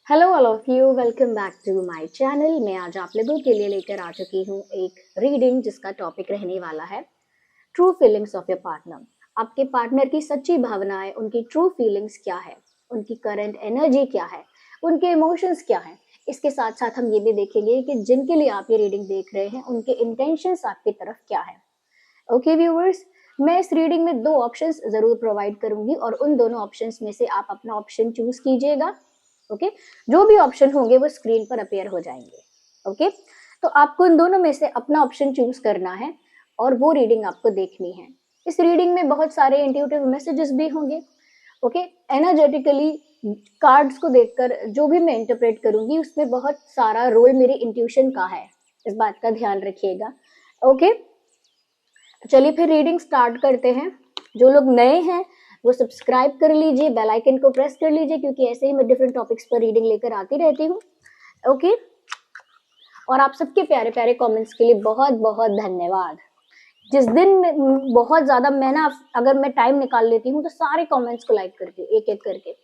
Hello all of you, welcome back to my channel. मैं आज आप लोगों के लिए लेकर आ चुकी हूँ एक रीडिंग जिसका टॉपिक रहने वाला है true feelings of your partner. आपके पार्टनर की सच्ची भावनाएं, उनकी ट्रू फीलिंग्स क्या है, उनकी करंट एनर्जी क्या है, उनके इमोशंस क्या है। इसके साथ साथ हम ये भी देखेंगे कि जिनके लिए आप ये रीडिंग देख रहे हैं उनके इंटेंशंस आपकी तरफ क्या है। ओके व्यूअर्स, मैं इस रीडिंग में दो ऑप्शंस जरूर प्रोवाइड करूंगी और उन दोनों ऑप्शंस में से आप अपना ऑप्शन चूज कीजिएगा। ओके, जो भी ऑप्शन होंगे वो स्क्रीन पर अपेयर हो जाएंगे। ओके, तो आपको इन दोनों में से अपना ऑप्शन चूज करना है और वो रीडिंग आपको देखनी है। इस रीडिंग में बहुत सारे इंट्यूटिव मैसेजेस भी होंगे। ओके, एनर्जेटिकली कार्ड्स को देखकर जो भी मैं इंटरप्रेट करूंगी उसमें बहुत सारा रोल मेरे इंट्यूशन का है, इस बात का ध्यान रखिएगा। ओके, चलिए फिर रीडिंग स्टार्ट करते हैं। जो लोग नए हैं वो सब्सक्राइब कर लीजिए, बेल आइकन को प्रेस कर लीजिए, क्योंकि ऐसे ही मैं डिफरेंट टॉपिक्स पर रीडिंग लेकर आती रहती हूँ। ओके, और आप सबके प्यारे प्यारे कमेंट्स के लिए बहुत बहुत धन्यवाद। जिस दिन बहुत ज्यादा मैं ना, अगर मैं टाइम निकाल लेती हूँ तो सारे कमेंट्स को लाइक करती हूँ एक एक करके।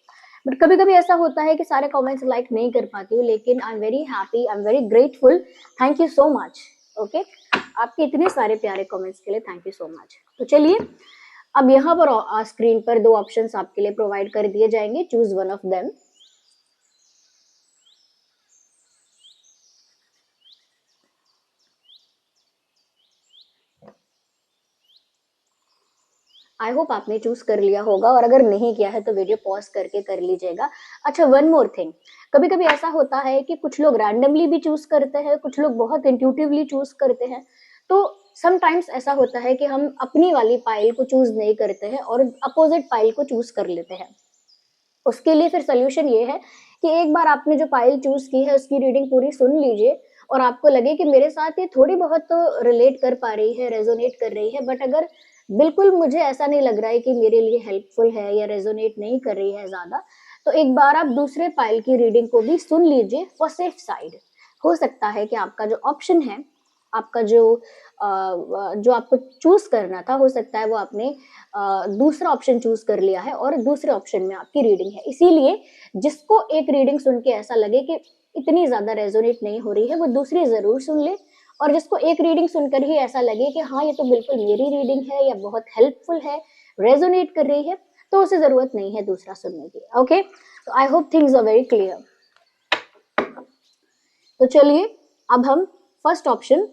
बट कभी कभी ऐसा होता है कि सारे कमेंट्स लाइक नहीं कर पाती हूँ, लेकिन I am very happy, I am very grateful. Thank you so much. Okay, आपके इतने सारे प्यारे कमेंट्स के लिए थैंक यू सो मच। तो चलिए, अब यहाँ पर स्क्रीन पर दो ऑप्शंस आपके लिए प्रोवाइड कर दिए जाएंगे, choose one of them. I hope आपने चूज कर लिया होगा, और अगर नहीं किया है तो वीडियो पॉज करके कर लीजिएगा। अच्छा, वन मोर थिंग, कभी कभी ऐसा होता है कि कुछ लोग रैंडमली भी चूज करते हैं, कुछ लोग बहुत इंट्यूटिवली चूज करते हैं। तो समटाइम्स ऐसा होता है कि हम अपनी वाली पाइल को चूज नहीं करते हैं और अपोजिट पाइल को चूज कर लेते हैं। उसके लिए फिर सोल्यूशन ये है कि एक बार आपने जो पाइल चूज की है उसकी रीडिंग पूरी सुन लीजिए, और आपको लगे कि मेरे साथ ये थोड़ी बहुत तो रिलेट कर पा रही है, रेजोनेट कर रही है, बट अगर बिल्कुल मुझे ऐसा नहीं लग रहा है कि मेरे लिए हेल्पफुल है या रेजोनेट नहीं कर रही है ज्यादा, तो एक बार आप दूसरे पाइल की रीडिंग को भी सुन लीजिए फॉर सेफ साइड। हो सकता है कि आपका जो ऑप्शन है, आपका जो आपको चूज करना था, हो सकता है वो आपने दूसरा ऑप्शन चूज कर लिया है और दूसरे ऑप्शन में आपकी रीडिंग है। इसीलिए जिसको एक रीडिंग सुन के ऐसा लगे कि इतनी ज्यादा रेजोनेट नहीं हो रही है, वो दूसरी जरूर सुन ले। और जिसको एक रीडिंग सुनकर ही ऐसा लगे कि हाँ, ये तो बिल्कुल मेरी रीडिंग है या बहुत हेल्पफुल है, रेजोनेट कर रही है, तो उसे जरूरत नहीं है दूसरा सुनने की। ओके, तो I hope things are very clear. तो चलिए, अब हम फर्स्ट ऑप्शन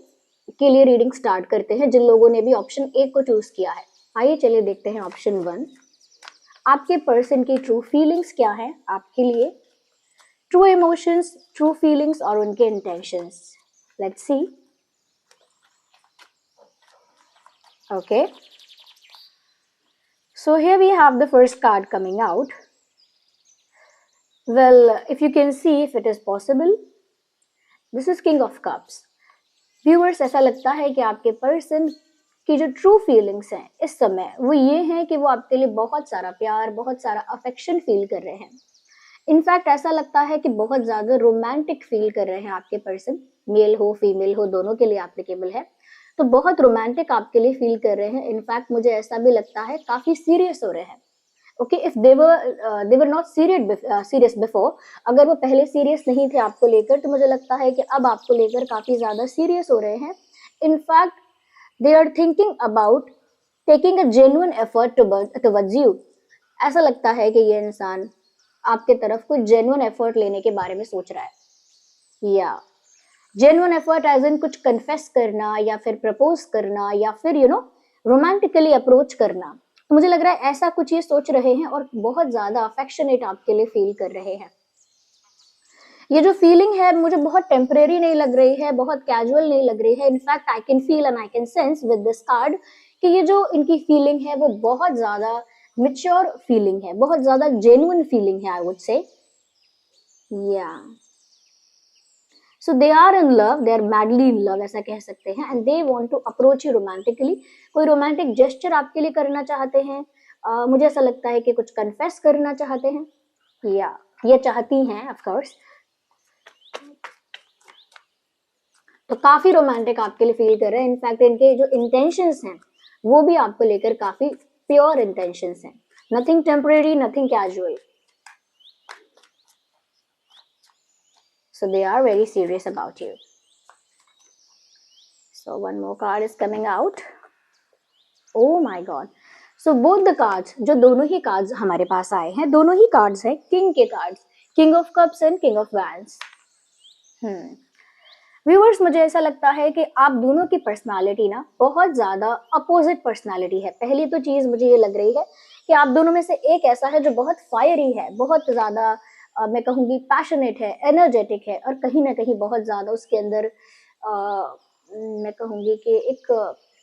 के लिए रीडिंग स्टार्ट करते हैं, जिन लोगों ने भी ऑप्शन ए को चूज किया है। आइए चलिए देखते हैं ऑप्शन वन। आपके पर्सन की ट्रू फीलिंग्स क्या है आपके लिए, ट्रू इमोशंस, ट्रू फीलिंग्स और उनके intentions. Let's see. Okay, so here we have the first card coming out. Well, if you can see, if it is possible, this is King of Cups. Viewers, ऐसा लगता है कि आपके person की जो true feelings हैं इस समय वो ये हैं कि वो आपके लिए बहुत सारा प्यार, बहुत सारा अफेक्शन फील कर रहे हैं। इनफैक्ट ऐसा लगता है कि बहुत ज्यादा रोमांटिक फील कर रहे हैं आपके पर्सन, मेल हो फीमेल हो, दोनों के लिए एप्लीकेबल है। तो बहुत रोमांटिक आपके लिए फील कर रहे हैं। इनफैक्ट मुझे ऐसा भी लगता है काफी सीरियस हो रहे हैं। Okay, if they were not serious before, अगर वो पहले सीरियस नहीं थे आपको लेकर, तो मुझे लगता है कि अब आपको लेकर काफी ज्यादा सीरियस हो रहे हैं। In fact they are thinking about taking a genuine effort towards you. ऐसा लगता है कि ये इंसान आपके तरफ कुछ जेन्युइन एफर्ट लेने के बारे में सोच रहा है, या जेन्युइन एफर्ट एज इन कुछ कन्फेस करना, या फिर प्रपोज करना, या फिर रोमांटिकली अप्रोच करना। तो मुझे लग रहा है ऐसा कुछ ये सोच रहे हैं और बहुत ज्यादा अफेक्शनेट आपके लिए फील कर रहे हैं। ये जो फीलिंग है मुझे बहुत टेम्परेरी नहीं लग रही है, बहुत कैजुअल नहीं लग रही है। In fact I can feel and I can sense with this card कि ये जो इनकी फीलिंग है वो बहुत ज्यादा मेच्योर फीलिंग है, बहुत ज्यादा जेन्युइन फीलिंग है, आई वुड से। या so they are in love, they are madly in love ऐसा कह सकते हैं, and they want to approach you romantically. कोई रोमांटिक जेस्चर आपके लिए करना चाहते हैं। मुझे ऐसा लगता है कि कुछ कन्फेस करना चाहते हैं, या ये चाहती हैं ऑफ कोर्स। तो काफी रोमांटिक आपके लिए फील कर रहे हैं। इनफैक्ट इनके जो इंटेंशंस हैं वो भी आपको लेकर काफी प्योर इंटेंशंस हैं, nothing temporary, nothing casual. So they are very serious about you. So one more card is coming out. Oh my God. So both the cards, जो दोनों ही cards हमारे पास आए हैं, दोनों ही cards हैं king के cards, king of cups and king of wands. Viewers, मुझे ऐसा लगता है कि आप दोनों की पर्सनालिटी ना बहुत ज्यादा अपोजिट पर्सनालिटी है। पहली तो चीज मुझे ये लग रही है कि आप दोनों में से एक ऐसा है जो बहुत फायरी है, बहुत ज्यादा मैं कहूँगी पैशनेट है, एनर्जेटिक है, और कहीं ना कहीं बहुत ज्यादा उसके अंदर मैं कहूँगी कि एक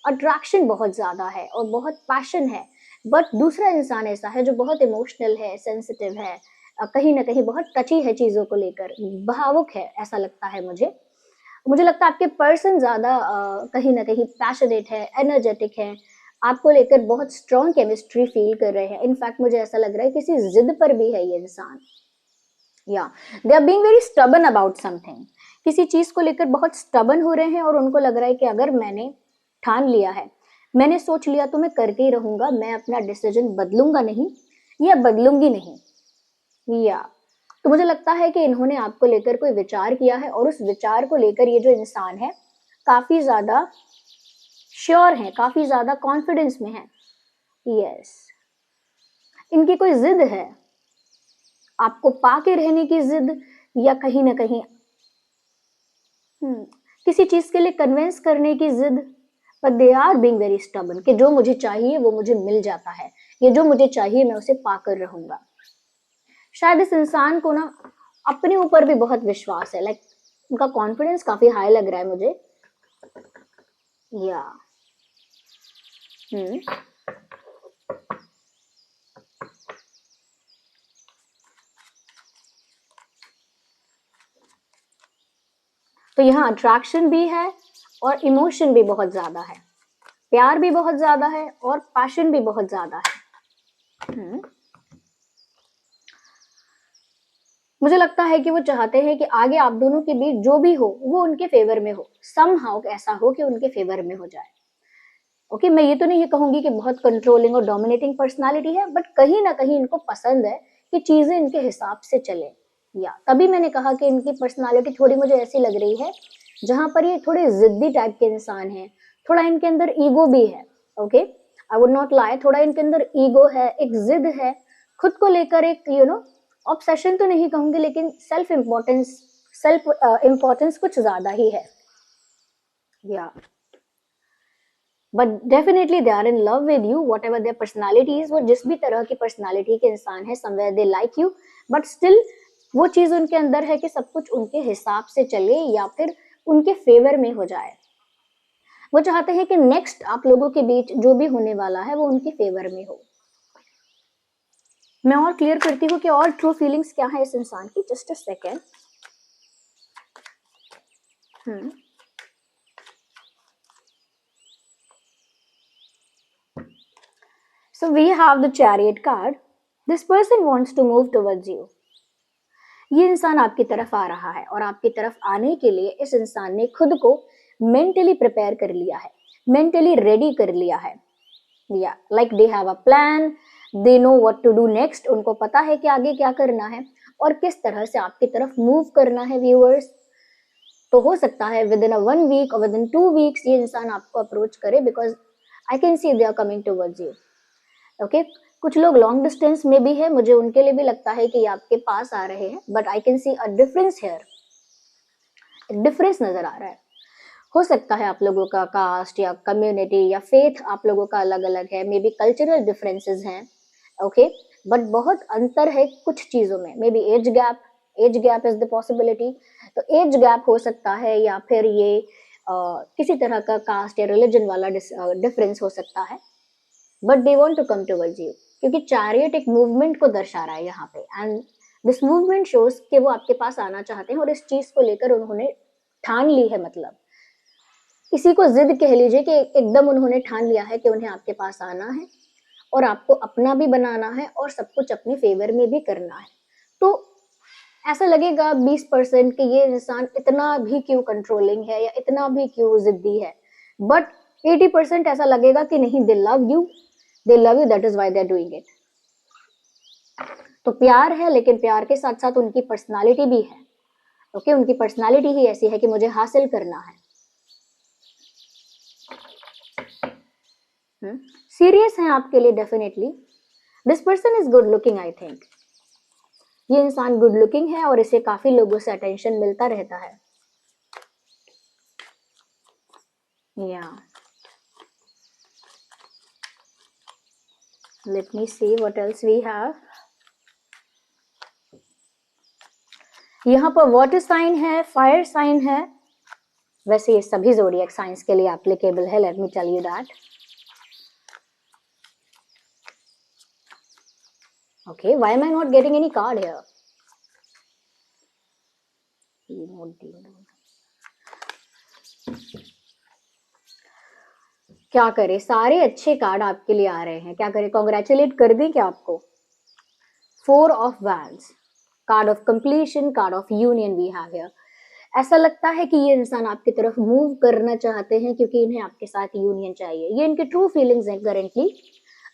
अट्रैक्शन बहुत ज्यादा है और बहुत पैशन है। बट दूसरा इंसान ऐसा है जो बहुत इमोशनल है, सेंसिटिव है, कहीं ना कहीं बहुत टची है चीजों को लेकर, भावुक है, ऐसा लगता है मुझे। मुझे लगता है आपके पर्सन ज्यादा कहीं ना कहीं पैशनेट है, एनर्जेटिक है, आपको लेकर बहुत स्ट्रॉन्ग केमिस्ट्री फील कर रहे हैं। इनफैक्ट मुझे ऐसा लग रहा है किसी जिद पर भी है ये इंसान, या they are being very stubborn about something. किसी चीज को लेकर बहुत स्टबन हो रहे हैं और उनको लग रहा है कि अगर मैंने ठान लिया है, मैंने सोच लिया, तो मैं करके ही रहूंगा, मैं अपना डिसीजन बदलूंगा नहीं या बदलूंगी नहीं। या तो मुझे लगता है कि इन्होंने आपको लेकर कोई विचार किया है और उस विचार को लेकर ये जो इंसान है काफी ज्यादा श्योर है, काफी ज्यादा कॉन्फिडेंस में है। यस, इनकी कोई जिद है, आपको पाके रहने की जिद, या कहीं ना कहीं किसी चीज के लिए कन्विंस करने की जिद। But they are being very stubborn कि जो मुझे चाहिए वो मुझे मिल जाता है, ये जो मुझे चाहिए मैं उसे पाकर रहूंगा। शायद इस इंसान को ना अपने ऊपर भी बहुत विश्वास है, लाइक उनका कॉन्फिडेंस काफी हाई लग रहा है मुझे। या हम्म तो यहाँ अट्रैक्शन भी है और इमोशन भी बहुत ज्यादा है, प्यार भी बहुत ज्यादा है और पैशन भी बहुत ज्यादा है। मुझे लगता है कि वो चाहते हैं कि आगे आप दोनों के बीच जो भी हो वो उनके फेवर में हो, समहाउ ऐसा हो कि उनके फेवर में हो जाए। ओके, मैं ये तो नहीं कहूंगी कि बहुत कंट्रोलिंग और डोमिनेटिंग पर्सनालिटी है, बट कहीं ना कहीं इनको पसंद है कि चीजें इनके हिसाब से चले। या तभी मैंने कहा कि इनकी पर्सनालिटी थोड़ी मुझे ऐसी लग रही है जहां पर ये थोड़े जिद्दी टाइप के इंसान हैं, थोड़ा इनके अंदर ईगो भी है। Okay, I would not lie, थोड़ा इनके अंदर ईगो है, एक जिद है, खुद को लेकर एक ऑब्सेशन तो नहीं कहूंगी, लेकिन सेल्फ इम्पोर्टेंस कुछ ज्यादा ही है। या but definitely they are in love with you, whatever their personality is. वो जिस भी तरह की पर्सनैलिटी के इंसान है, somewhere they like you, but still वो चीज उनके अंदर है कि सब कुछ उनके हिसाब से चले या फिर उनके फेवर में हो जाए। वो चाहते हैं कि नेक्स्ट आप लोगों के बीच जो भी होने वाला है वो उनके फेवर में हो। मैं और क्लियर करती हूँ कि और ट्रू फीलिंग्स क्या है इस इंसान की। Just a second. So we have the Chariot card. This person wants to move towards you. ये इंसान आपकी तरफ आ रहा है और आपकी तरफ आने के लिए इस इंसान ने खुद को मेंटली प्रिपेयर कर लिया है, मेंटली रेडी कर लिया है। या like they have a plan, they know what to do next. उनको पता है कि आगे क्या करना है और किस तरह से आपकी तरफ मूव करना है। व्यूअर्स, तो हो सकता है विद इन 1 वीक और विद इन 2 वीक्स ये इंसान आपको अप्रोच करे, because I can see they are coming towards you. Okay, कुछ लोग लॉन्ग डिस्टेंस में भी है, मुझे उनके लिए भी लगता है कि ये आपके पास आ रहे हैं, but I can see a difference here, एक डिफरेंस नजर आ रहा है। हो सकता है आप लोगों का कास्ट या कम्युनिटी या फेथ आप लोगों का अलग अलग है, मे बी कल्चरल डिफरेंसेस हैं। ओके, बट बहुत अंतर है कुछ चीजों में, may be age gap is the possibility. तो एज गैप हो सकता है, या फिर ये किसी तरह का कास्ट या रिलीजन वाला डिफरेंस हो सकता है, but they want to come towards you, क्योंकि चैरियट एक मूवमेंट को दर्शा रहा है यहाँ पे, एंड दिस मूवमेंट शोज कि वो आपके पास आना चाहते हैं और इस चीज को लेकर उन्होंने ठान ली है। मतलब किसी को जिद कह लीजिए कि एकदम उन्होंने ठान लिया है कि उन्हें आपके पास आना है और आपको अपना भी बनाना है और सब कुछ अपने फेवर में भी करना है। तो ऐसा लगेगा 20% कि ये इंसान इतना भी क्यों कंट्रोलिंग है या इतना भी क्यों जिद्दी है, बट 80% ऐसा लगेगा कि नहीं, they love you, that is why they are doing it. तो प्यार है, लेकिन प्यार के साथ साथ उनकी पर्सनालिटी भी है। ओके, उनकी पर्सनालिटी ही ऐसी है कि मुझे हासिल करना है। सीरियस हैं आपके लिए definitely. This person is good looking, I think. ये इंसान गुड लुकिंग है और इसे काफी लोगों से अटेंशन मिलता रहता है। या let me see what else we have. यहाँ पर वाटर साइन है, फायर साइन है। वैसे ये सभी ज़ोडिएक साइंस के लिए एप्लीकेबल है, let me tell you that. Okay, why am I not getting any card here? क्या करें, सारे अच्छे कार्ड आपके लिए आ रहे हैं, क्या करें, कॉन्ग्रेचुलेट कर दें क्या आपको। 4 of wands, card of completion, card of union we have here. ऐसा लगता है कि ये इंसान आपकी तरफ मूव करना चाहते हैं क्योंकि इन्हें आपके साथ यूनियन चाहिए। ये इनके ट्रू फीलिंग्स हैं करेंटली।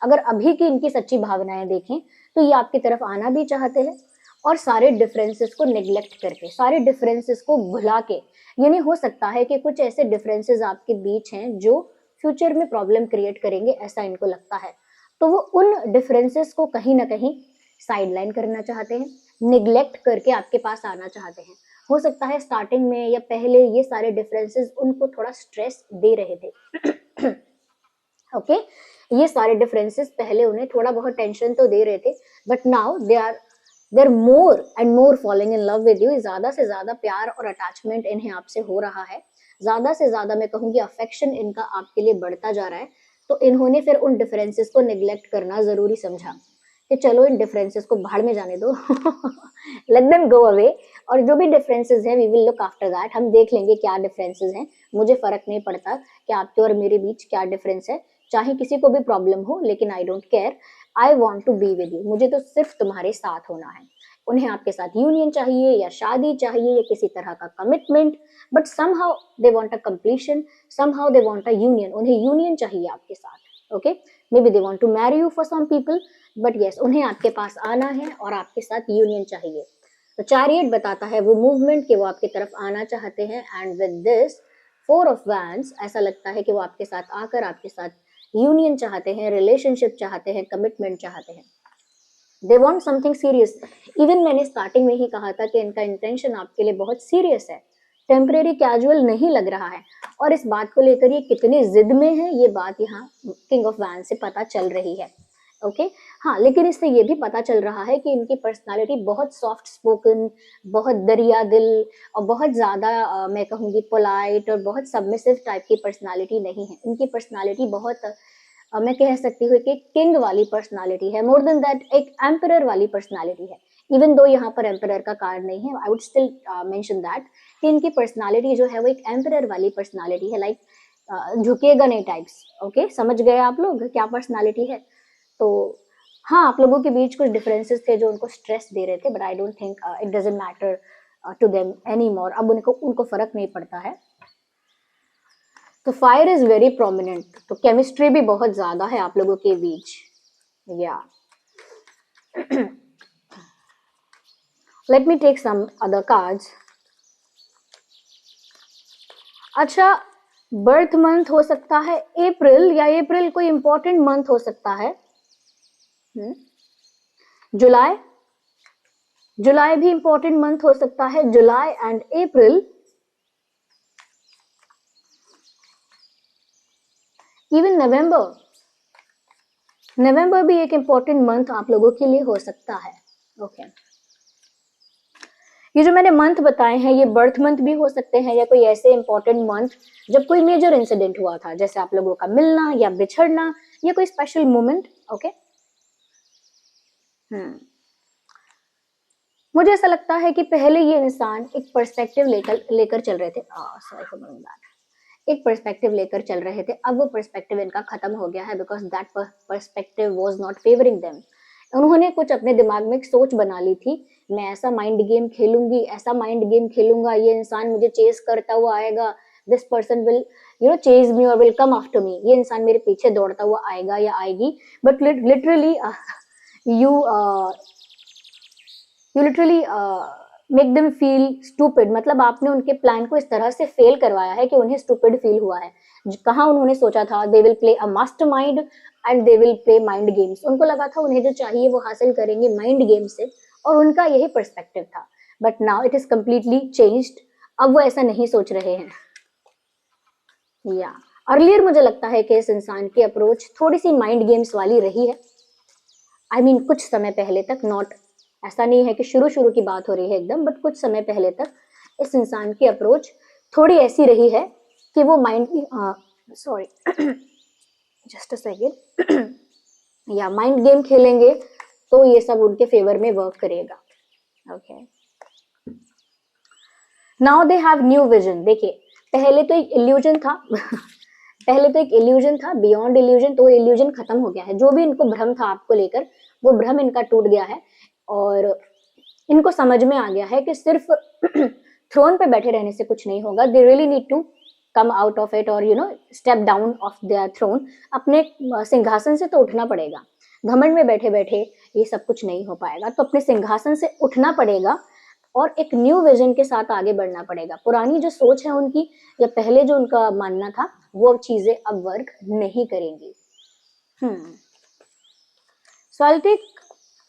अगर अभी की इनकी सच्ची भावनाएं देखें तो ये आपकी तरफ आना भी चाहते हैं और सारे डिफरेंसेस को नेग्लेक्ट करके, सारे डिफरेंसेस को भुला के। ये नहीं हो सकता है कि कुछ ऐसे डिफरेंसेस आपके बीच हैं जो फ्यूचर में प्रॉब्लम क्रिएट करेंगे, ऐसा इनको लगता है। तो वो उन डिफरेंसेस को कहीं ना कहीं साइडलाइन करना चाहते हैं, निग्लेक्ट करके आपके पास आना चाहते हैं। हो सकता है स्टार्टिंग में या पहले ये सारे डिफरेंसेस उनको थोड़ा स्ट्रेस दे रहे थे। ओके, ये सारे डिफरेंसेस पहले उन्हें थोड़ा बहुत टेंशन तो दे रहे थे, but now they are more and more falling in love with you. ज्यादा से ज्यादा प्यार और अटैचमेंट इन्हें आपसे हो रहा है, ज्यादा से ज्यादा मैं कहूंगी अफेक्शन इनका आपके लिए बढ़ता जा रहा है। तो इन्होंने फिर उन डिफरेंसेस को निग्लेक्ट करना जरूरी समझा कि चलो इन डिफरेंसेस को भाड़ में जाने दो। लेट देम गो अवे, और जो भी डिफरेंसेस हैं we will look after that. हम देख लेंगे क्या डिफरेंसेस हैं, मुझे फर्क नहीं पड़ता कि आपके और मेरे बीच क्या डिफरेंस है, चाहे किसी को भी प्रॉब्लम हो, लेकिन I don't care. I want to be with you, मुझे तो सिर्फ तुम्हारे साथ होना है। उन्हें आपके साथ यूनियन चाहिए या शादी चाहिए या किसी तरह का commitment, but somehow they want a completion, somehow they want a union. उन्हें यूनियन चाहिए आपके साथ। Okay, maybe they want to marry you for some people, but yes, उन्हें आपके पास आना है और आपके साथ यूनियन चाहिए। तो चैरियट बताता है वो मूवमेंट कि वो आपकी तरफ आना चाहते हैं, and with this 4 of wands ऐसा लगता है कि वो आपके साथ आकर आपके साथ यूनियन चाहते हैं, रिलेशनशिप चाहते हैं, कमिटमेंट चाहते हैं। They want something serious. Even मैंने स्टार्टिंग में ही कहा था कि इनका इंटेंशन आपके लिए बहुत सीरियस है, टेम्परेरी कैजुअल नहीं लग रहा है। और इस बात को लेकर ये कितनी जिद में है, ये बात यहाँ किंग ऑफ वैंड से पता चल रही है। ओके, हाँ, लेकिन इससे ये भी पता चल रहा है कि इनकी पर्सनालिटी बहुत सॉफ्ट स्पोकन, बहुत दरिया दिल और बहुत ज्यादा मैं कहूँगी पोलाइट और बहुत सबमिसिव टाइप की पर्सनालिटी नहीं है। इनकी पर्सनालिटी बहुत मैं कह सकती हूँ कि किंग वाली पर्सनालिटी है, मोर देन दैट एक एम्परर वाली पर्सनालिटी है। इवन दो यहाँ पर एम्परर का कार्ड नहीं है, I would still mention that कि इनकी पर्सनालिटी जो है वो एक एम्परर वाली पर्सनालिटी है, लाइक झुकेगा नहीं टाइप्स। ओके, समझ गए आप लोग क्या पर्सनालिटी है। तो हाँ, आप लोगों के बीच कुछ डिफरेंसेस थे जो उनको स्ट्रेस दे रहे थे, but I don't think it doesn't matter to them any more. अब उनको फर्क नहीं पड़ता है। तो फायर इज वेरी प्रोमिनेंट, तो केमिस्ट्री भी बहुत ज्यादा है आप लोगों के बीच। या let me take some other cards. अच्छा, बर्थ मंथ हो सकता है अप्रैल, या अप्रैल कोई इंपॉर्टेंट मंथ हो सकता है। जुलाई, जुलाई भी इंपॉर्टेंट मंथ हो सकता है, जुलाई एंड अप्रैल। इवन नवंबर, नवंबर भी एक इंपॉर्टेंट मंथ आप लोगों के लिए हो सकता है। ओके, ये जो मैंने मंथ बताए हैं ये बर्थ मंथ भी हो सकते हैं, या कोई ऐसे इंपॉर्टेंट मंथ जब कोई मेजर इंसिडेंट हुआ था, जैसे आप लोगों का मिलना या बिछड़ना या कोई स्पेशल मोमेंट। ओके, मुझे ऐसा लगता है कि पहले ये इंसान एक पर्सपेक्टिव लेकर चल रहे थे, सॉरी फॉर दैट, एक पर्सपेक्टिव लेकर चल रहे थे। अब वो पर्सपेक्टिव इनका खत्म हो गया है, because that perspective was not favouring them. उन्होंने कुछ अपने दिमाग में एक सोच बना ली थी, मैं ऐसा माइंड गेम खेलूंगी, ऐसा माइंड गेम खेलूंगा, ये इंसान मुझे चेस करता हुआ आएगा, दिस पर्सन विल चेज मी और विल कम आफ्टर मी, ये इंसान मेरे पीछे दौड़ता हुआ आएगा या आएगी। But literally you you literally make them feel stupid, मतलब आपने उनके प्लान को इस तरह से फेल करवाया है कि उन्हें स्टूपिड फील हुआ है। कहाँ उन्होंने सोचा था they will play a mastermind and they will play mind games, उनको लगा था उन्हें जो चाहिए वो हासिल करेंगे माइंड गेम से, और उनका यही पर्सपेक्टिव था। But now it is completely changed, अब वो ऐसा नहीं सोच रहे हैं। या अर्लियर मुझे लगता है कि इस इंसान की अप्रोच थोड़ी सी माइंड गेम्स वाली रही है। आई मीन कुछ समय पहले तक, नॉट, ऐसा नहीं है कि शुरू शुरू की बात हो रही है एकदम, बट कुछ समय पहले तक इस इंसान की अप्रोच थोड़ी ऐसी रही है कि वो mind, sorry just a second, या माइंड गेम खेलेंगे तो ये सब उनके फेवर में वर्क करेगा। Okay, now they have new vision. देखिए, पहले तो एक इल्यूजन था पहले तो एक इल्यूजन था, बियॉन्ड इल्यूजन, तो इल्यूजन खत्म हो गया है। जो भी इनको भ्रम था आपको लेकर, वो भ्रम इनका टूट गया है, और इनको समझ में आ गया है कि सिर्फ थ्रोन पे बैठे रहने से कुछ नहीं होगा। They really need to come out of it, और step down off their throne. अपने सिंहासन से तो उठना पड़ेगा, घमंड में बैठे बैठे ये सब कुछ नहीं हो पाएगा, तो अपने सिंहासन से उठना पड़ेगा और एक न्यू विजन के साथ आगे बढ़ना पड़ेगा। पुरानी जो सोच है उनकी, या पहले जो उनका मानना था, वो चीजें अब वर्क नहीं करेंगी। So I'll take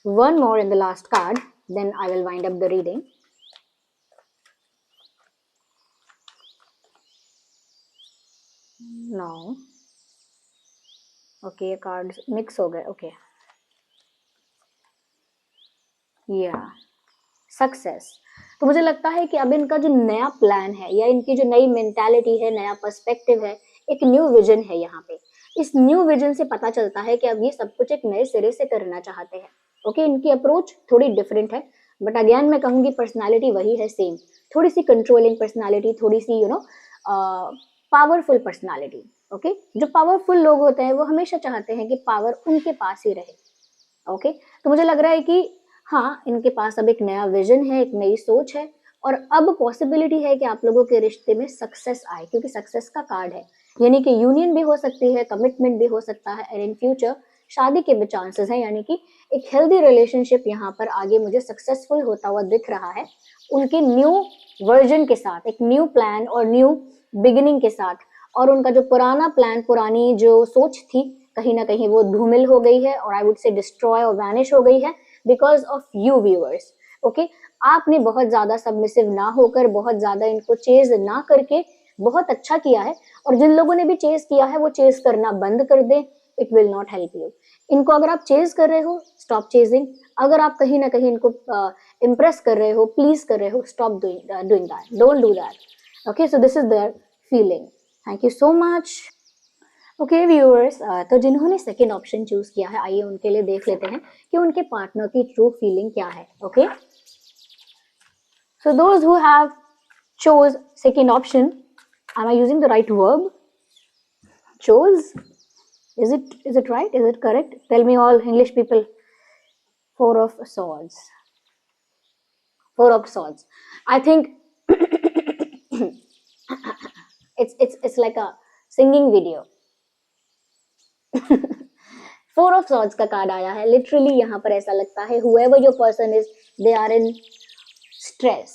one more in the last card, then I will wind up the reading. Now, okay, cards mix हो गए। Okay, yeah, success. तो मुझे लगता है कि अब इनका जो नया प्लान है, या इनकी जो नई मेंटालिटी है, नया पर्सपेक्टिव है, एक न्यू विजन है यहाँ पे। इस न्यू विजन से पता चलता है कि अब ये सब कुछ एक नए सिरे से करना चाहते हैं। ओके, इनकी अप्रोच थोड़ी डिफरेंट है, बट अगेन मैं कहूंगी पर्सनालिटी वही है, सेम। थोड़ी सी कंट्रोलिंग पर्सनालिटी, थोड़ी सी पावरफुल पर्सनालिटी। ओके, जो पावरफुल लोग होते हैं वो हमेशा चाहते हैं कि पावर उनके पास ही रहे। ओके, तो मुझे लग रहा है कि हाँ, इनके पास अब एक नया विजन है, एक नई सोच है, और अब पॉसिबिलिटी है कि आप लोगों के रिश्ते में सक्सेस आए, क्योंकि सक्सेस का कार्ड है। यानी कि यूनियन भी हो सकती है, कमिटमेंट भी हो सकता है, एंड इन फ्यूचर शादी के भी चांसेस हैं। यानी कि एक हेल्दी रिलेशनशिप यहाँ पर आगे मुझे सक्सेसफुल होता हुआ दिख रहा है, उनके न्यू वर्जन के साथ, एक न्यू प्लान और न्यू बिगिनिंग के साथ। और उनका जो पुराना प्लान, पुरानी जो सोच थी, कहीं ना कहीं वो धूमिल हो गई है, और आई वुड से डिस्ट्रॉय और वैनिश हो गई है because of you viewers. Okay, आपने बहुत ज्यादा सबमिसिव ना होकर, बहुत ज्यादा इनको चेज ना करके बहुत अच्छा किया है, और जिन लोगों ने भी चेज किया है वो चेज करना बंद कर दे, it will not help you. इनको अगर आप चेज कर रहे हो, स्टॉप चेजिंग। अगर आप कहीं ना कहीं इनको इम्प्रेस कर रहे हो, प्लीज कर रहे हो, stop doing that, don't do that. Okay, so this is their feeling. Thank you so much. Okay viewers, तो जिन्होंने सेकेंड ऑप्शन चूज किया है, आइए उनके लिए देख लेते हैं कि उनके पार्टनर की ट्रू फीलिंग क्या है। Okay, so those who have chose second option, am I using the right verb? Chose, is it right, is it correct? Tell me all English people. Four of swords, four of swords, I think it's like a singing video. Four of swords का card आया है। Literally यहाँ पर ऐसा लगता है whoever your person is, they are in stress।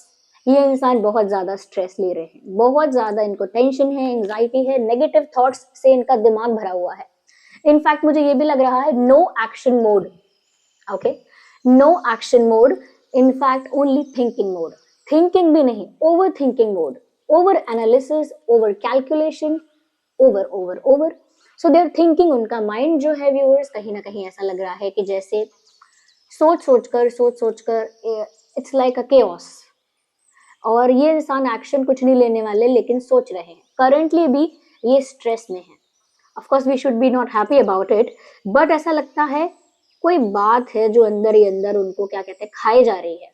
ये इंसान बहुत ज्यादा स्ट्रेस ले रहे हैं, बहुत ज्यादा इनको टेंशन है, एंजाइटी है, नेगेटिव थॉट्स से इनका दिमाग भरा हुआ है। इनफैक्ट मुझे ये भी लग रहा है no action mode. Okay, no action mode, in fact only thinking mode. Thinking भी नहीं, over thinking mode, over analysis, over calculation, over over over. So their thinking, उनका माइंड जो है व्यूअर्स, कहीं ना कहीं ऐसा लग रहा है कि जैसे सोच सोच कर इट्स लाइक अ केओस। और ये इंसान एक्शन कुछ नहीं लेने वाले, लेकिन सोच रहे हैं। करंटली भी ये स्ट्रेस में है। Of course we should be not happy about it, but ऐसा लगता है कोई बात है जो अंदर ही अंदर उनको, क्या कहते हैं, खाए जा रही है,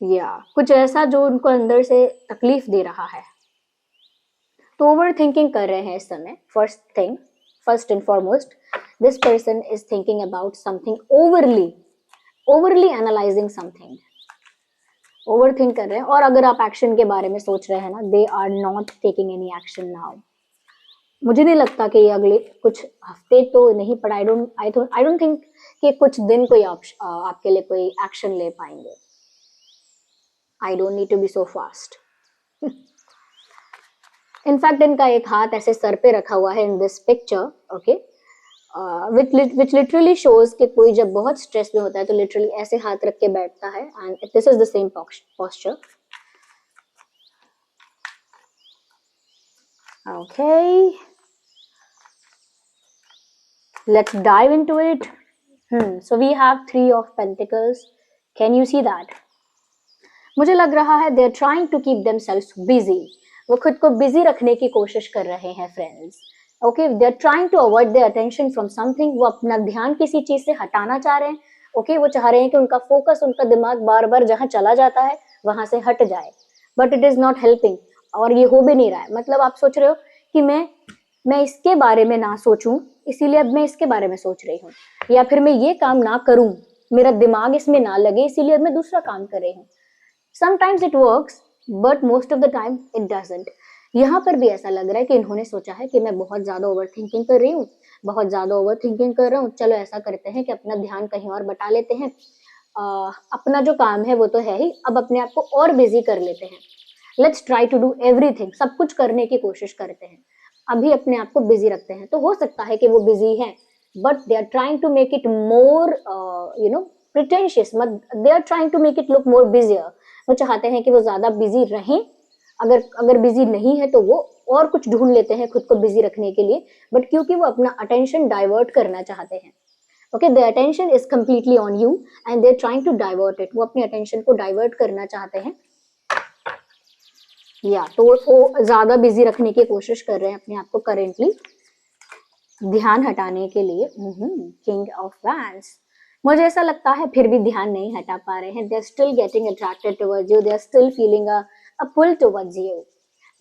या कुछ ऐसा जो उनको अंदर से तकलीफ दे रहा है। तो ओवर थिंकिंग कर रहे हैं इस समय। First and foremost, this person is thinking about something overly analysing something, over think कर रहे हैं। और अगर आप एक्शन के बारे में सोच रहे हैं ना, they are not taking any action now. मुझे नहीं लगता कि ये अगले कुछ हफ्ते तो नहीं, पर आई डोंट थिंक कि कुछ दिन कोई आपके लिए कोई एक्शन ले पाएंगे। I don't need to be so fast. In fact इनका एक हाथ ऐसे सर पे रखा हुआ है in this picture, okay, which literally shows कि कोई जब बहुत स्ट्रेस में होता है तो लिटरली ऐसे हाथ रख के बैठता है, and this is the same posture. Okay, let's dive into it. So we have three of pentacles. Can you see that? मुझे लग रहा है they are trying to keep themselves busy. वो खुद को बिजी रखने की कोशिश कर रहे हैं friends. Okay, they are trying to avoid their attention from something. वो अपना ध्यान किसी चीज से हटाना चाह रहे हैं। ओके, वो चाह रहे हैं कि उनका फोकस, उनका दिमाग बार बार जहां चला जाता है वहां से हट जाए, but it is not helping, और ये हो भी नहीं रहा है। मतलब आप सोच रहे हो कि मैं इसके बारे में ना सोचूं, इसीलिए अब मैं इसके बारे में सोच रही हूँ, या फिर मैं ये काम ना करूं, मेरा दिमाग इसमें ना लगे, इसीलिए अब मैं दूसरा काम कर रही हूँ। Sometimes it works, but most of the time it doesn't. यहाँ पर भी ऐसा लग रहा है कि इन्होंने सोचा है कि मैं बहुत ज्यादा ओवर थिंकिंग कर रही हूँ, बहुत ज्यादा ओवर थिंकिंग कर रहा हूँ, चलो ऐसा करते हैं कि अपना ध्यान कहीं और बटा लेते हैं। अपना जो काम है वो तो है ही, अब अपने आप को और बिजी कर लेते हैं। Let's try to do everything, सब कुछ करने की कोशिश करते हैं, अभी अपने आप को बिजी रखते हैं। तो हो सकता है कि वो बिजी हैं, but they are trying to make it more pretentious, they are trying to make it look more busier. वो चाहते हैं कि वो ज्यादा बिजी रहें, अगर अगर बिजी नहीं है तो वो और कुछ ढूंढ लेते हैं खुद को बिजी रखने के लिए, बट क्योंकि वो अपना अटेंशन डाइवर्ट करना चाहते हैं। Okay, the attention is completely on you and they are trying to divert it. वो अपने अटेंशन को डाइवर्ट करना चाहते हैं, या तो वो ज्यादा बिजी रखने की कोशिश कर रहे हैं अपने आप को करेंटली, ध्यान हटाने के लिए। किंग ऑफ वैंड्स, मुझे ऐसा लगता है फिर भी ध्यान नहीं हटा पा रहे हैं। They are still getting attracted towards you, they are still feeling a pull towards you,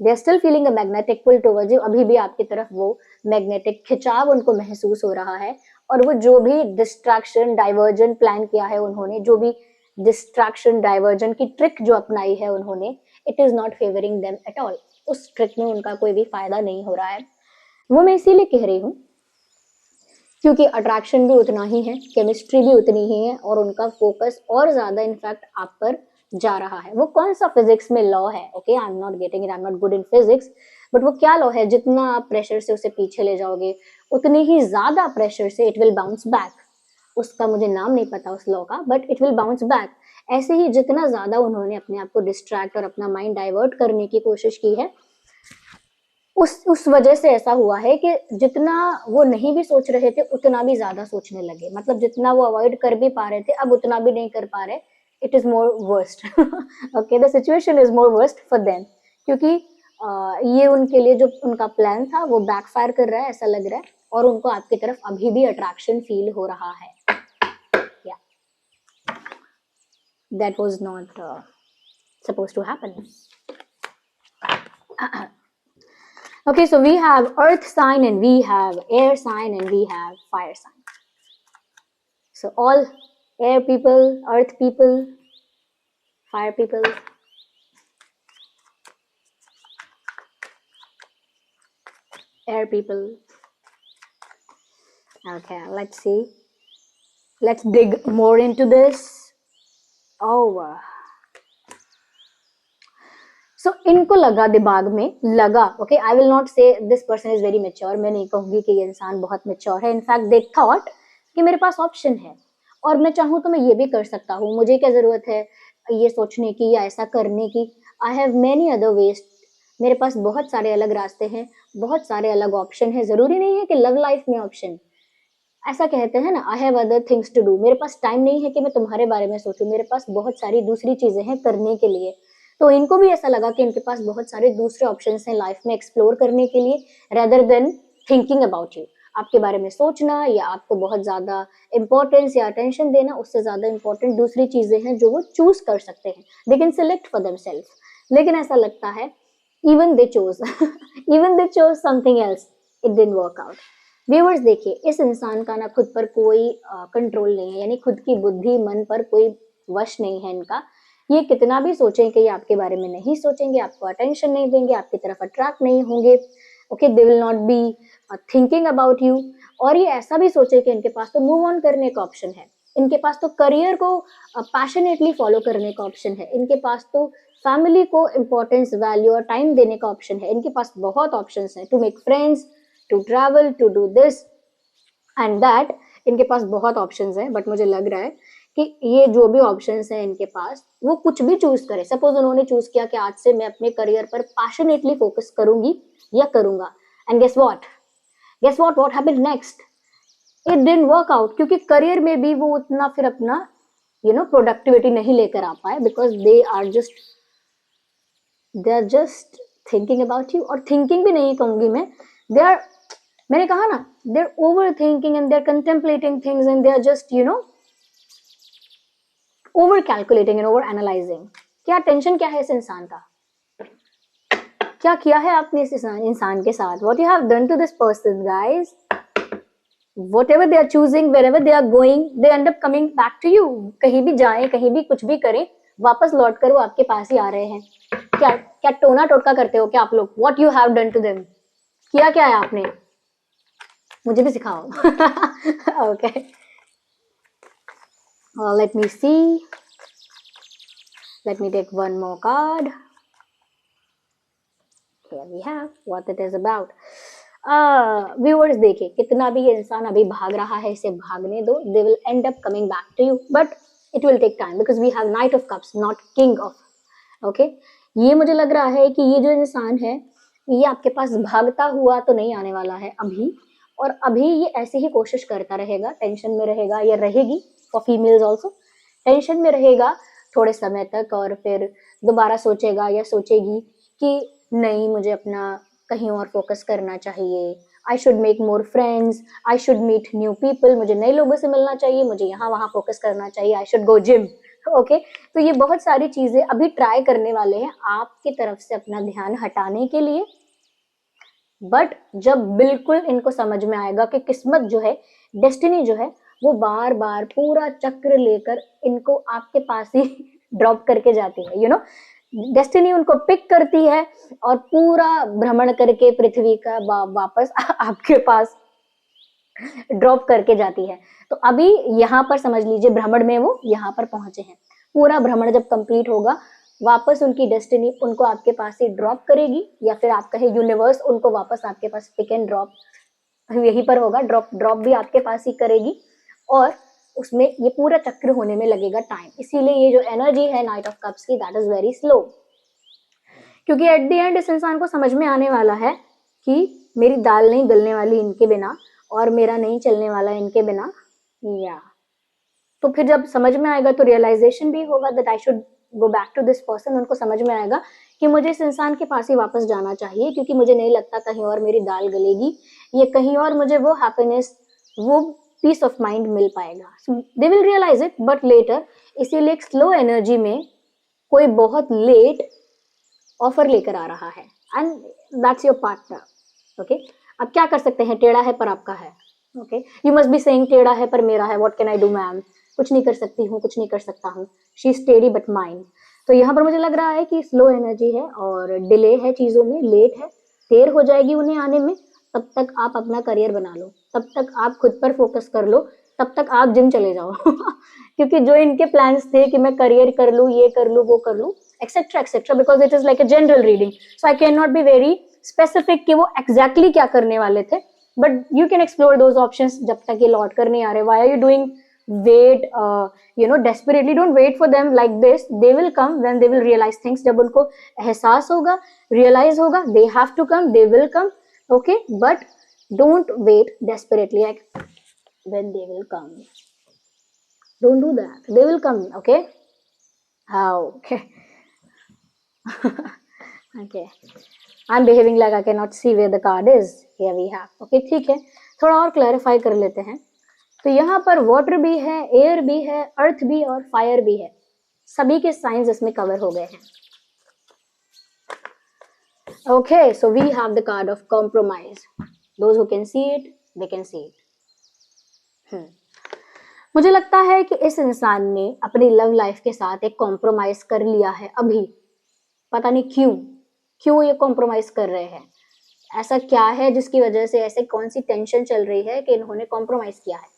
they are still feeling a magnetic pull towards you. अभी भी आपकी तरफ वो मैग्नेटिक खिंचाव उनको महसूस हो रहा है, और वो जो भी डिस्ट्रैक्शन डाइवर्जन प्लान किया है उन्होंने, जो भी डिस्ट्रैक्शन डाइवर्जन की ट्रिक जो अपनाई है उन्होंने, it is not favouring them at all. उस ट्रिक में उनका कोई भी फायदा नहीं हो रहा है। वो मैं इसीलिए कह रही हूँ क्योंकि अट्रैक्शन भी उतना ही है, केमिस्ट्री भी उतनी ही है, और उनका फोकस और ज्यादा इनफैक्ट आप पर जा रहा है। वो कौन सा फिजिक्स में लॉ है, okay, I am not getting it, I am not good in physics, but वो क्या लॉ है, जितना आप प्रेशर से उसे पीछे ले जाओगे उतनी ही ज्यादा प्रेशर से इट विल बाउंस बैक। उसका मुझे नाम नहीं पता उस लॉ का, but it will bounce back. ऐसे ही जितना ज्यादा उन्होंने अपने आप को डिस्ट्रैक्ट और अपना माइंड डाइवर्ट करने की कोशिश की है, उस वजह से ऐसा हुआ है कि जितना वो नहीं भी सोच रहे थे उतना भी ज्यादा सोचने लगे। मतलब जितना वो अवॉइड कर भी पा रहे थे अब उतना भी नहीं कर पा रहे। It is more worst, okay, the situation is more worst for them, क्योंकि ये उनके लिए जो उनका प्लान था वो बैकफायर कर रहा है ऐसा लग रहा है, और उनको आपकी तरफ अभी भी अट्रैक्शन फील हो रहा है। या that was not supposed to happen. Okay, so we have earth sign and we have air sign and we have fire sign. So all air people, earth people, fire people. Air people. Okay, let's see. Let's dig more into this. Oh. So इनको लगा दिमाग में लगा, okay, I will not say this person is very mature. मैं नहीं कहूंगी कि ये इंसान बहुत mature है. In fact, they thought कि मेरे पास ऑप्शन है और मैं चाहूँ तो मैं ये भी कर सकता हूँ, मुझे क्या जरूरत है ये सोचने की या ऐसा करने की। I have many other ways, मेरे पास बहुत सारे अलग रास्ते हैं, बहुत सारे अलग ऑप्शन है। जरूरी नहीं है कि लव लाइफ में ऑप्शन, ऐसा कहते हैं ना, I have other things to do, मेरे पास टाइम नहीं है कि मैं तुम्हारे बारे में सोचूं, मेरे पास बहुत सारी दूसरी चीजें हैं करने के लिए। तो इनको भी ऐसा लगा कि इनके पास बहुत सारे दूसरे ऑप्शंस हैं लाइफ में एक्सप्लोर करने के लिए, rather than thinking about you. आपके बारे में सोचना या आपको बहुत ज्यादा इंपॉर्टेंस या अटेंशन देना, उससे ज्यादा इंपॉर्टेंट दूसरी चीजें हैं जो वो चूज कर सकते हैं, they can select for themselves. लेकिन ऐसा लगता है even they chose even they chose something else, it didn't work out. Viewers देखिए, इस इंसान का ना खुद पर कोई कंट्रोल नहीं है, यानी खुद की बुद्धि मन पर कोई वश नहीं है इनका। ये कितना भी सोचें कि ये आपके बारे में नहीं सोचेंगे, आपको अटेंशन नहीं देंगे, आपकी तरफ अट्रैक्ट नहीं होंगे, okay, they will not be thinking about you. और ये ऐसा भी सोचे कि इनके पास तो मूव ऑन करने का ऑप्शन है, इनके पास तो करियर को पैशनेटली फॉलो करने का ऑप्शन है, इनके पास तो फैमिली को इम्पोर्टेंस, वैल्यू और टाइम देने का ऑप्शन है, इनके पास बहुत ऑप्शंस हैं, to make friends, to travel, to do this and that. इनके पास बहुत ऑप्शंस हैं, बट मुझे लग रहा है कि ये जो भी ऑप्शंस हैं इनके पास, वो कुछ भी चूज करे। सपोज उन्होंने चूज किया कि आज से मैं अपने करियर पर पैशनेटली फोकस करूंगी या करूंगा, and guess what happened next, it didn't work out, क्योंकि करियर में भी वो उतना फिर अपना प्रोडक्टिविटी नहीं लेकर आ पाए, because they are just thinking about you, और थिंकिंग भी नहीं कहूंगी मैं, दे आर, मैंने कहा ना, they are over thinking and they are contemplating things and they are just over calculating and over analysing. क्या टेंशन, क्या है इस इंसान का, क्या किया है आपने इस इंसान के साथ, what you have done to this person guys, whatever they are choosing, wherever they are going, they end up coming back to you। कहीं भी जाएं, कहीं भी कुछ भी करें, वापस लौट कर वो आपके पास ही आ रहे हैं। क्या क्या टोना टोटका करते हो क्या आप लोग? What you have done to them, किया क्या है आपने, मुझे भी सिखाओ। Okay, let me see, let me take one more card। Here we have what it is about। Viewers देखिए, कितना भी ये इंसान अभी भाग रहा है, इसे भागने दो, they will end up coming back to you, but it will take time, because we have knight of cups, not king of. Okay, ये मुझे लग रहा है कि ये जो इंसान है, ये आपके पास भागता हुआ तो नहीं आने वाला है अभी, और अभी ये ऐसे ही कोशिश करता रहेगा, टेंशन में रहेगा, या रहेगी, फॉर फीमेल्स ऑल्सो टेंशन में रहेगा थोड़े समय तक, और फिर दोबारा सोचेगा या सोचेगी कि नहीं, मुझे अपना कहीं और फोकस करना चाहिए, I should make more friends, I should meet new people, मुझे नए लोगों से मिलना चाहिए, मुझे यहाँ वहाँ फोकस करना चाहिए, I should go gym. Okay, तो ये बहुत सारी चीजें अभी ट्राई करने वाले हैं आपकी तरफ से अपना ध्यान हटाने के लिए, बट जब बिल्कुल इनको समझ में आएगा कि किस्मत जो है, डेस्टिनी जो है, वो बार बार पूरा चक्र लेकर इनको आपके पास ही ड्रॉप करके जाती है, डेस्टिनी उनको पिक करती है और पूरा भ्रमण करके पृथ्वी का वापस आपके पास ड्रॉप करके जाती है। तो अभी यहाँ पर समझ लीजिए, भ्रमण में वो यहाँ पर पहुंचे हैं, पूरा भ्रमण जब कंप्लीट होगा, वापस उनकी डेस्टिनी उनको आपके पास ही ड्रॉप करेगी, या फिर आप कहे यूनिवर्स उनको वापस आपके पास पिक एंड ड्रॉप यहीं पर होगा, ड्रॉप ड्रॉप भी आपके पास ही करेगी, और उसमें ये पूरा चक्र होने में लगेगा टाइम। इसीलिए ये जो एनर्जी है नाइट ऑफ कप्स की, दैट इज वेरी स्लो, क्योंकि एट द एंड इस इंसान को समझ में आने वाला है कि मेरी दाल नहीं गलने वाली इनके बिना, और मेरा नहीं चलने वाला इनके बिना, या तो फिर जब समझ में आएगा तो रियलाइजेशन भी होगा that I should go back to this person. उनको समझ में आएगा कि मुझे इस इंसान के पास ही वापस जाना चाहिए, क्योंकि मुझे नहीं लगता कहीं और मेरी दाल गलेगी, ये कहीं और मुझे वो हैप्पीनेस, वो पीस ऑफ माइंड मिल पाएगा। They will realise it but later. इसीलिए एक स्लो एनर्जी में कोई बहुत लेट ऑफर लेकर आ रहा है, and that's your partner. Okay, अब क्या कर सकते हैं, टेढ़ा है पर आपका है। Okay, you must be saying टेढ़ा है पर मेरा है, what can I do ma'am, कुछ नहीं कर सकती हूँ, कुछ नहीं कर सकता हूँ, शी इज टेढ़ी बट माइंड। तो यहाँ पर मुझे लग रहा है कि स्लो एनर्जी है और डिले है चीजों में, लेट है, देर हो जाएगी उन्हें आने में। तब तक आप अपना करियर बना लो, तब तक आप खुद पर फोकस कर लो, तब तक आप जिम चले जाओ। क्योंकि जो इनके प्लान्स थे कि मैं करियर कर लूँ, ये कर लूँ, वो कर लूँ, etcetera, because it is like a general reading, so I can not be very specific कि वो एग्जैक्टली क्या करने वाले थे, but you can explore those options जब तक ये लौट कर नहीं आ रहे। Why are you doing wait, desperately don't wait for them like this, they will come when they will realize things। जब उनको एहसास होगा, realize होगा, they have to come, they will come। okay, but don't wait desperately, like when they will come, don't do that, they will come। okay, okay। okay, I'm behaving like I cannot see where the card is। here we have, okay, ठीक है, थोड़ा और clarify कर लेते हैं। तो यहाँ पर वाटर भी है, एयर भी है, अर्थ भी और फायर भी है, सभी के साइंस इसमें कवर हो गए हैं। Okay, so we have the card of compromise. Those who can see it, they can see it. मुझे लगता है कि इस इंसान ने अपनी लव लाइफ के साथ एक कॉम्प्रोमाइज कर लिया है अभी, पता नहीं क्यों ये कॉम्प्रोमाइज कर रहे हैं, ऐसा क्या है जिसकी वजह से, ऐसे कौन सी टेंशन चल रही है कि इन्होंने कॉम्प्रोमाइज किया है।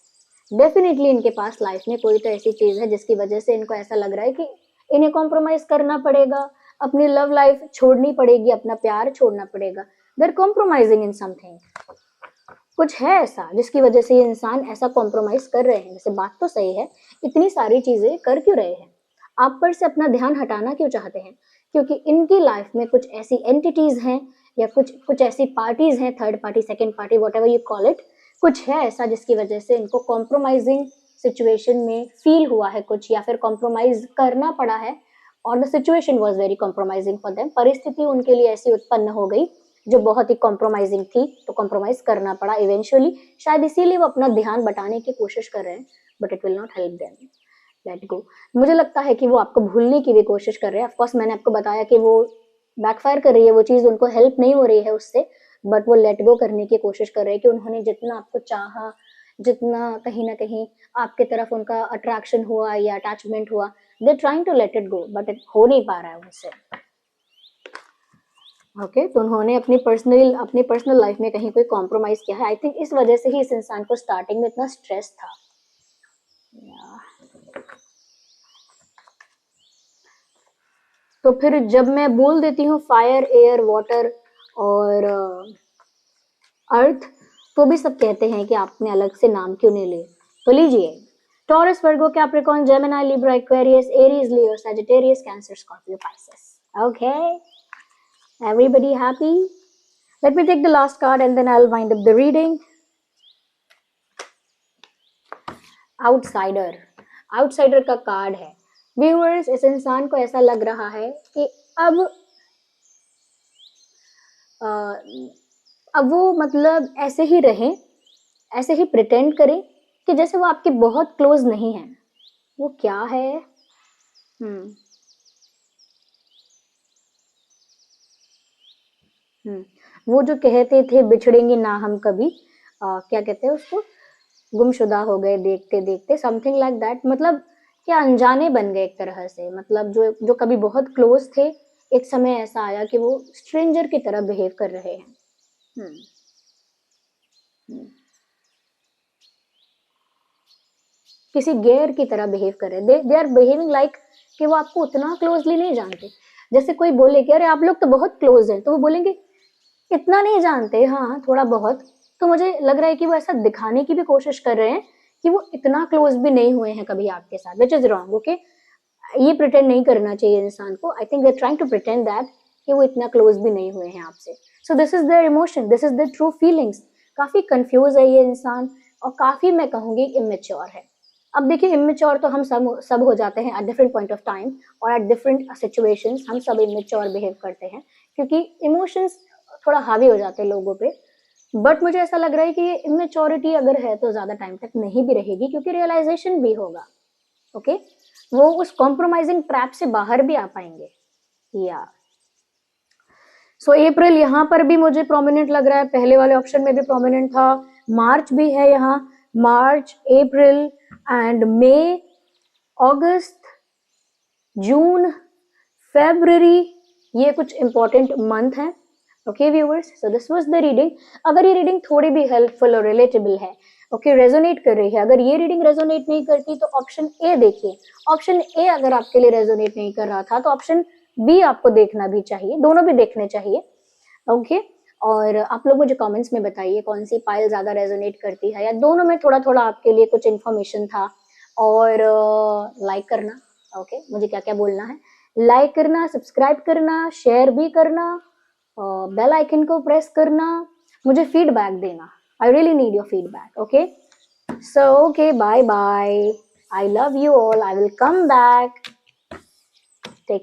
डेफिनेटली इनके पास लाइफ में कोई तो ऐसी चीज है जिसकी वजह से इनको ऐसा लग रहा है कि इन्हें कॉम्प्रोमाइज करना पड़ेगा, अपनी लव लाइफ छोड़नी पड़ेगी, अपना प्यार छोड़ना पड़ेगा। They are compromising in something. कुछ है ऐसा जिसकी वजह से ये इंसान ऐसा कॉम्प्रोमाइज कर रहे हैं। वैसे बात तो सही है, इतनी सारी चीजें कर क्यों रहे हैं, आप पर से अपना ध्यान हटाना क्यों चाहते हैं? क्योंकि इनकी लाइफ में कुछ ऐसी एंटिटीज हैं या कुछ कुछ ऐसी पार्टीज हैं, third party, second party, what ever you call it, कुछ है ऐसा जिसकी वजह से इनको कॉम्प्रोमाइजिंग सिचुएशन में फील हुआ है कुछ, या फिर कॉम्प्रोमाइज करना पड़ा है, और the situation was very compromising for them. परिस्थिति उनके लिए ऐसी उत्पन्न हो गई जो बहुत ही कॉम्प्रोमाइजिंग थी, तो कॉम्प्रोमाइज करना पड़ा इवेंचुअली। शायद इसीलिए वो अपना ध्यान बटाने की कोशिश कर रहे हैं, but it will not help them. Let go. मुझे लगता है कि वो आपको भूलने की भी कोशिश कर रहे हैं। ऑफकोर्स मैंने आपको बताया कि वो बैकफायर कर रही है, वो चीज उनको हेल्प नहीं हो रही है उससे, बट वो लेट गो करने की कोशिश कर रहे हैं कि उन्होंने जितना आपको चाहा, जितना कहीं ना कहीं आपके तरफ उनका अट्रैक्शन हुआ या अटैचमेंट हुआ, they trying to let it go, but हो नहीं पा रहा है उनसे। ओके, तो उन्होंने अपनी पर्सनल लाइफ में कहीं कोई कॉम्प्रोमाइज किया है। आई थिंक इस वजह से ही इस इंसान को स्टार्टिंग में इतना स्ट्रेस था। तो फिर जब मैं बोल देती हूँ फायर, एयर, वाटर और अर्थ, तो भी सब कहते हैं कि आपने अलग से नाम क्यों नहीं लिए। तो लीजिए, Taurus, Virgo, Capricorn, Gemini, Libra, Aquarius, Aries, Leo, Sagittarius, Cancer, Scorpio, Pisces. Okay, everybody happy? Let me take the last card and then I'll wind up the reading. Outsider, outsider का कार्ड है। Viewers, इस इंसान को ऐसा लग रहा है कि अब अब वो मतलब ऐसे ही रहें, ऐसे ही प्रिटेंड करें कि जैसे वो आपके बहुत क्लोज नहीं है। वो क्या है? हम्म वो जो कहते थे बिछड़ेंगे ना हम कभी, क्या कहते हैं उसको, गुमशुदा हो गए देखते देखते, समथिंग लाइक दैट। मतलब क्या अनजाने बन गए एक तरह से, मतलब जो जो कभी बहुत क्लोज थे, एक समय ऐसा आया कि वो स्ट्रेंजर की तरह बिहेव कर रहे हैं। हम्म हम्म। किसी गैर की तरह बिहेव कर रहे हैं। दे आर बिहेविंग लाइक कि वो आपको उतना क्लोजली नहीं जानते। जैसे कोई बोले कि अरे आप लोग तो बहुत क्लोज हैं, तो वो बोलेंगे इतना नहीं जानते, हाँ थोड़ा बहुत। तो मुझे लग रहा है कि वो ऐसा दिखाने की भी कोशिश कर रहे हैं कि वो इतना क्लोज भी नहीं हुए हैं कभी आपके साथ, विच इज रॉन्ग। ओके, ये प्रिटेंड नहीं करना चाहिए इंसान को। I think they trying to pretend that कि वो इतना क्लोज भी नहीं हुए हैं आपसे। So this is their emotion, this is their true feelings. काफी कंफ्यूज है ये इंसान, और काफी मैं कहूंगी इमेच्योर है। अब देखिए, इमेच्योर तो हम सब हो जाते हैं at different point of time और एट डिफरेंट सिचुएशंस। हम सब इमेच्योर बिहेव करते हैं क्योंकि इमोशंस थोड़ा हावी हो जाते हैं लोगों पे। बट मुझे ऐसा लग रहा है कि ये इमेच्योरिटी अगर है तो ज्यादा टाइम तक नहीं भी रहेगी, क्योंकि रियलाइजेशन भी होगा। ओके, वो उस कॉम्प्रोमाइजिंग ट्रैप से बाहर भी आ पाएंगे। या सो अप्रैल यहाँ पर भी मुझे प्रोमिनेंट लग रहा है, पहले वाले ऑप्शन में भी प्रोमिनेंट था। मार्च भी है यहाँ, मार्च, अप्रैल and May, August, June, February, ये कुछ इंपॉर्टेंट मंथ है। Okay viewers, so this was the reading. अगर ये रीडिंग थोड़ी भी हेल्पफुल और रिलेटेबल है, ओके, रेजोनेट कर रही है, अगर ये रीडिंग रेजोनेट नहीं करती तो ऑप्शन ए देखिए। ऑप्शन ए अगर आपके लिए रेजोनेट नहीं कर रहा था तो ऑप्शन बी आपको देखना भी चाहिए, दोनों भी देखने चाहिए। ओके, और आप लोग मुझे कमेंट्स में बताइए कौन सी पाइल ज्यादा रेजोनेट करती है, या दोनों में थोड़ा थोड़ा आपके लिए कुछ इन्फॉर्मेशन था। और लाइक करना, ओके, मुझे क्या क्या बोलना है, लाइक करना, सब्सक्राइब करना, शेयर भी करना, बेल आइकन को प्रेस करना, मुझे फीडबैक देना। I really need your feedback. Okay, so okay, bye bye, I love you all, I will come back, take care.